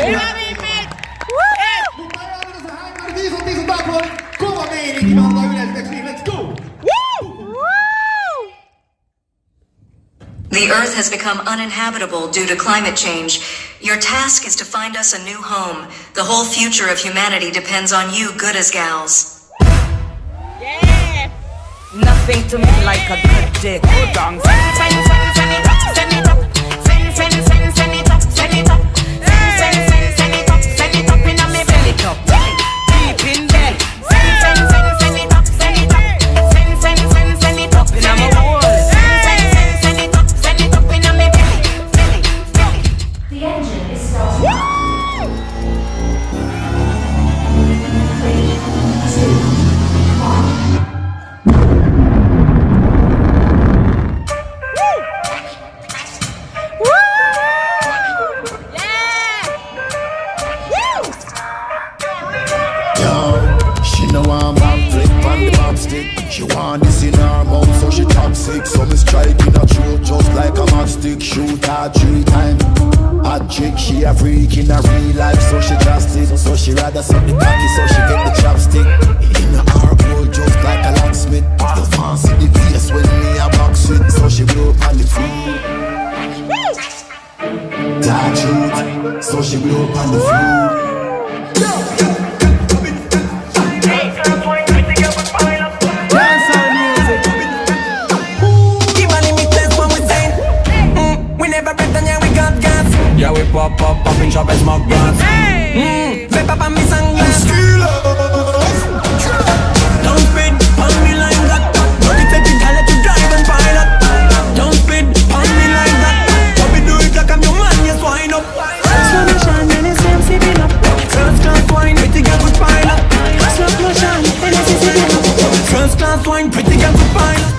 Hyvä viimein! Mutta ajatus on haikari tiisun taakse. Kova meininki, me antaa yleiseksi, let's go! The Earth has become uninhabitable due to climate change. Your task is to find us a new home. The whole future of humanity depends on you, Goodaz Gyals. Yeah! Nothing to me like a good dick. Go down. Send it up. Send it up. Send it up. Send it up. Send it up. Send it up in a me belly cup. Deep in there. Send it up. Send it up. Send it up in a me wall. The engine is starting. 3, 2, 1. Yo, she know I'm back flick on the mopstick. She want this in her mouth, so she toxic. So me strike in her throat just like a matchstick. Shoot her 3 times. Hot chick, she a freak in her real life, so she drastic. So she rather suck the cocky, so she get the chopstick. In her hole just like a locksmith. You fancy the face when me a box it, so she blow up on the food. Dark truth, so she blow up on the food. Yeah, we pop, in shop and smoke blunts. Vape up on me sunglasses. Don't spit on me like that. Don't expect the girl to drive and pilot. Don't spit on me like that. Don't be do it like I'm your man, yes, wind up. Slow motion, and it's them sipping up. First class wine, pretty girl with pilot. Slow motion, and it's sipping up. First class wine, pretty girl with pilot.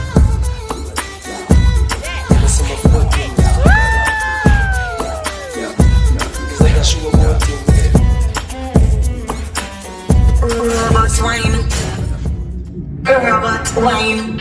Robot wine.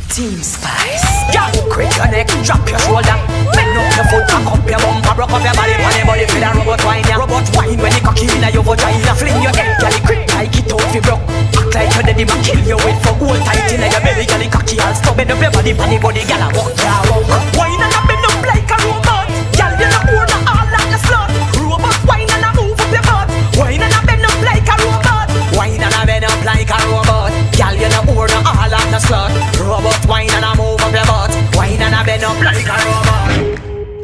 Team Spice. Yeah, quick your neck, drop your shoulder. Bend up your foot, cock up your bumper, broke up your body, pon your body, feel a robot wine. Yeah, robot wine when you cocky inna your vagina. Fling your head, girl, quick like it out fi broke. Act like you're dead, man, kill you with for hold tight inna your belly, girl, cocky all stop. Bend up your body, pon your body, girl, a walk ya walk. Wine and a bend up like a robot. Girl, you no own a all like a slut. Robot wine and a move up your butt. Wine and a bend up like a robot. Wine and a bend up like a robot. Girl, you no own a all like a slut. Robot wine and a move up your butt. Wine and a bend up like a robot.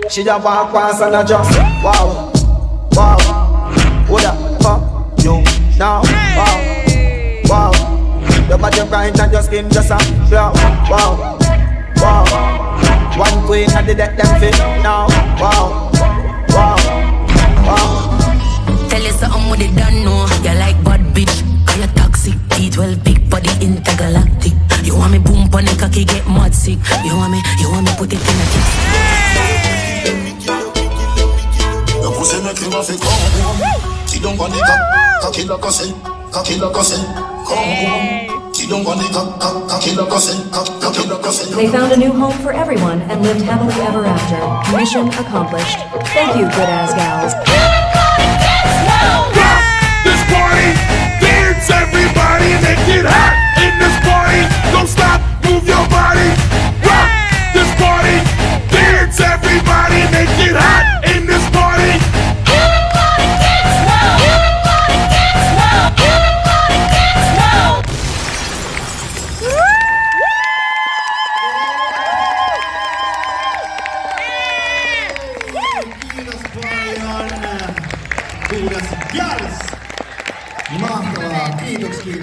She just walk past and I just wow, wow. What the fuck you now? Wow, wow. Your body bright and your skin just a wow, wow, wow. One queen and the deck them fit now. Wow, wow, wow. Tell you something what they done know. You like bad bitch, cause you toxic. Teeth well big body intergalactic. You want me boom pon the cocky get mud sick. You want me put it in a kiss. Your pussy make him a fi come home. Sit down on the cocky like a say, cocky like a say. Come home. Sit down on the cocky like a say, cocky like a say. They found a new home for everyone and lived happily ever after. Mission accomplished. Thank you, Goodaz Gyals. This party, dance everybody, make it hot in this party. Don't stop, move your body. Rock this party, dance everybody, make it hot in this party. Everybody dance now! Everybody dance now! Everybody dance now! Goodaz Gyals! Mahtavaa, kiitoksia.